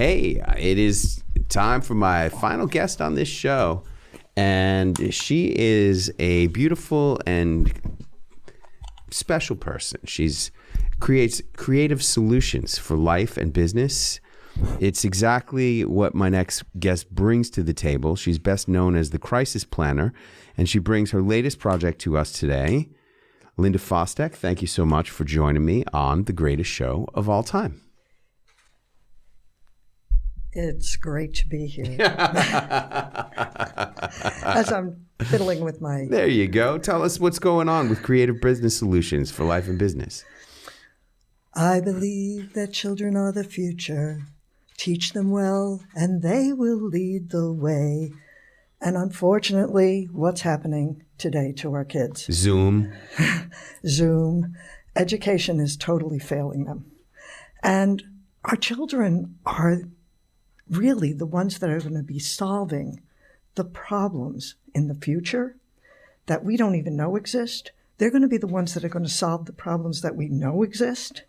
Hey, it is time for my final guest on this show. And she is a beautiful and special person. She's creates creative solutions for life and business. It's exactly what my next guest brings to the table. She's best known as the crisis planner, and she brings her latest project to us today. Linda Fostek, thank you so much for joining me on the greatest show of all time. It's great to be here. As I'm fiddling with my... There you go. Tell us what's going on with creative business solutions for life and business. I believe that children are the future. Teach them well, and they will lead the way. And unfortunately, what's happening today to our kids? Zoom. Education is totally failing them. And our children are really the ones that are going to be solving the problems in the future that we don't even know exist. They're going to be the ones that are going to solve the problems that we know exist.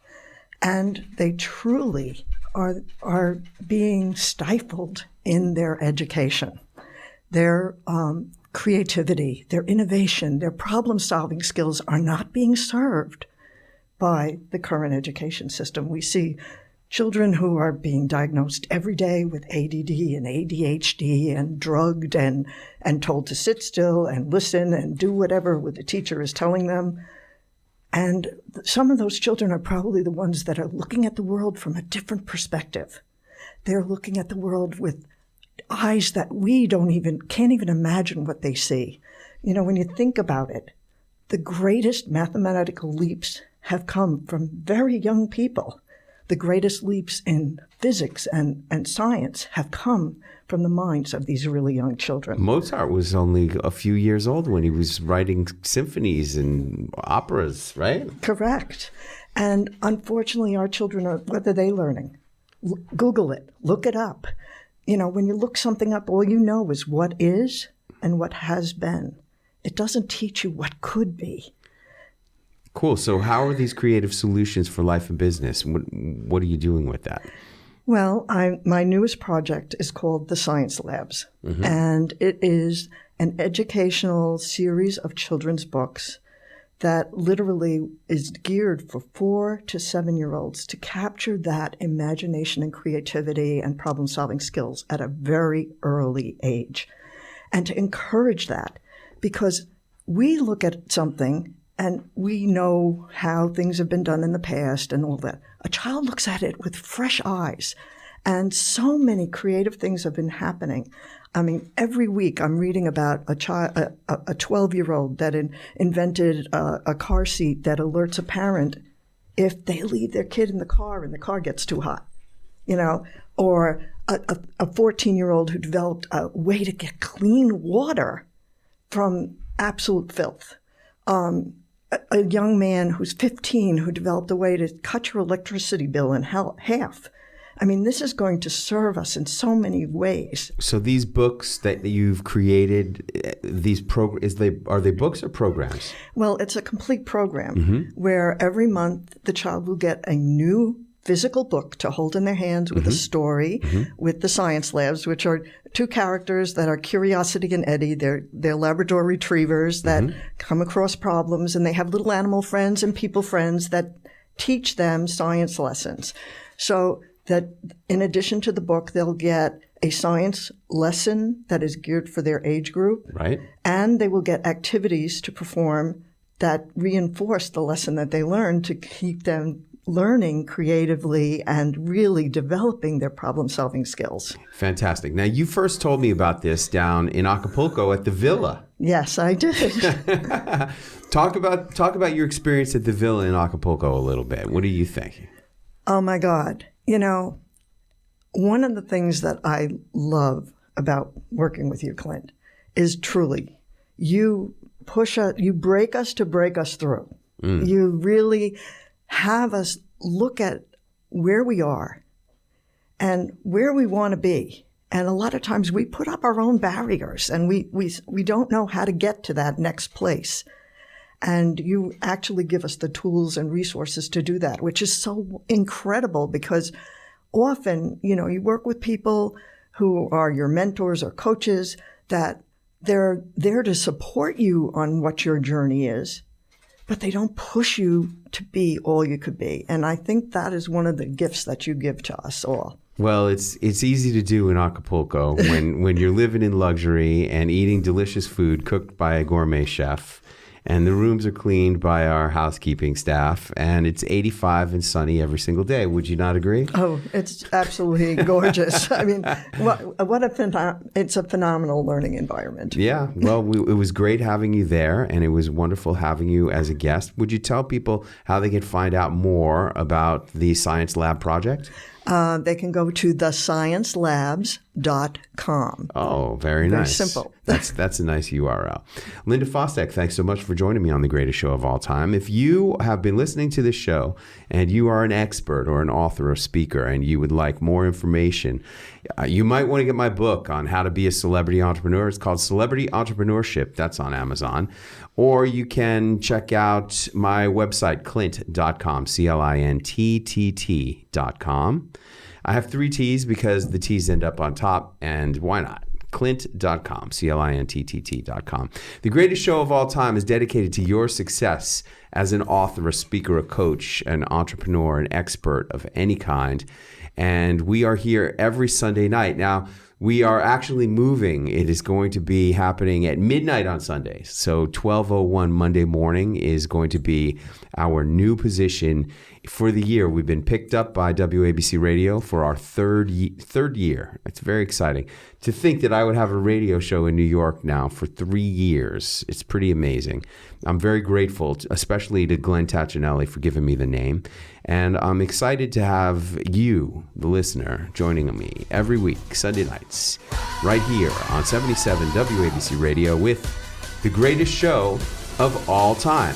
And they truly are being stifled in their education. Their creativity, their innovation, their problem-solving skills are not being served by the current education system. We see children who are being diagnosed every day with ADD and ADHD and drugged and told to sit still and listen and do whatever the teacher is telling them. And some of those children are probably the ones that are looking at the world from a different perspective. They're looking at the world with eyes that we can't even imagine what they see. You know, when you think about it, the greatest mathematical leaps have come from very young people. The greatest leaps in physics and science have come from the minds of these really young children. Mozart was only a few years old when he was writing symphonies and operas, right? Correct. And unfortunately, our children what are they learning? Google it. Look it up. You know, when you look something up, all you know is what is and what has been. It doesn't teach you what could be. Cool. So how are these creative solutions for life and business? What are you doing with that? Well, my newest project is called the Science Labs, and it is an educational series of children's books that literally is geared for 4 to 7-year-olds to capture that imagination and creativity and problem-solving skills at a very early age, and to encourage that, because we look at something and we know how things have been done in the past and all that. A child looks at it with fresh eyes. And so many creative things have been happening. I mean, every week I'm reading about a 12-year-old that invented a car seat that alerts a parent if they leave their kid in the car and the car gets too hot, you know, or a 14-year-old who developed a way to get clean water from absolute filth. A young man who's 15 who developed a way to cut your electricity bill in half. I mean, this is going to serve us in so many ways. So these books that you've created, are they books or programs? Well, it's a complete program where every month the child will get a new physical book to hold in their hands with a story, with the Science Labs, which are 2 characters that are Curiosity and Eddie. They're Labrador retrievers that come across problems, and they have little animal friends and people friends that teach them science lessons. So that in addition to the book, they'll get a science lesson that is geared for their age group. Right. And they will get activities to perform that reinforce the lesson that they learned to keep them learning creatively and really developing their problem-solving skills. Fantastic. Now, you first told me about this down in Acapulco at the Villa. Yes, I did. Talk about your experience at the Villa in Acapulco a little bit. What do you think? Oh, my God. You know, one of the things that I love about working with you, Clint, is truly you break us to break us through. You really have us look at where we are and where we want to be. And a lot of times we put up our own barriers and we don't know how to get to that next place. And you actually give us the tools and resources to do that, which is so incredible because often, you work with people who are your mentors or coaches that they're there to support you on what your journey is, but they don't push you to be all you could be. And I think that is one of the gifts that you give to us all. Well, it's easy to do in Acapulco when you're living in luxury and eating delicious food cooked by a gourmet chef, and the rooms are cleaned by our housekeeping staff, and it's 85 and sunny every single day. Would you not agree? Oh, it's absolutely gorgeous. I mean, it's a phenomenal learning environment. Yeah. Well, it was great having you there, and it was wonderful having you as a guest. Would you tell people how they can find out more about the Science Lab project? They can go to thesciencelabs.com. Oh, very nice. Very simple. That's a nice URL. Linda Fostek, thanks so much for joining me on The Greatest Show of All Time. If you have been listening to this show and you are an expert or an author or speaker and you would like more information, you might want to get my book on how to be a celebrity entrepreneur. It's called Celebrity Entrepreneurship. That's on Amazon. Or you can check out my website, clint.com, CLINTTT.com. I have 3 T's because the T's end up on top, and why not? Clint.com, CLINTTT.com. The Greatest Show of All Time is dedicated to your success as an author, a speaker, a coach, an entrepreneur, an expert of any kind. And we are here every Sunday night. Now, we are actually moving. It is going to be happening at midnight on Sundays. So 12:01 Monday morning is going to be our new position for the year. We've been picked up by WABC Radio for our third year. It's very exciting. To think that I would have a radio show in New York now for 3 years, it's pretty amazing. I'm very grateful, especially to Glenn Tachinelli for giving me the name. And I'm excited to have you, the listener, joining me every week, Sunday nights, right here on 77 WABC Radio with The Greatest Show of All Time.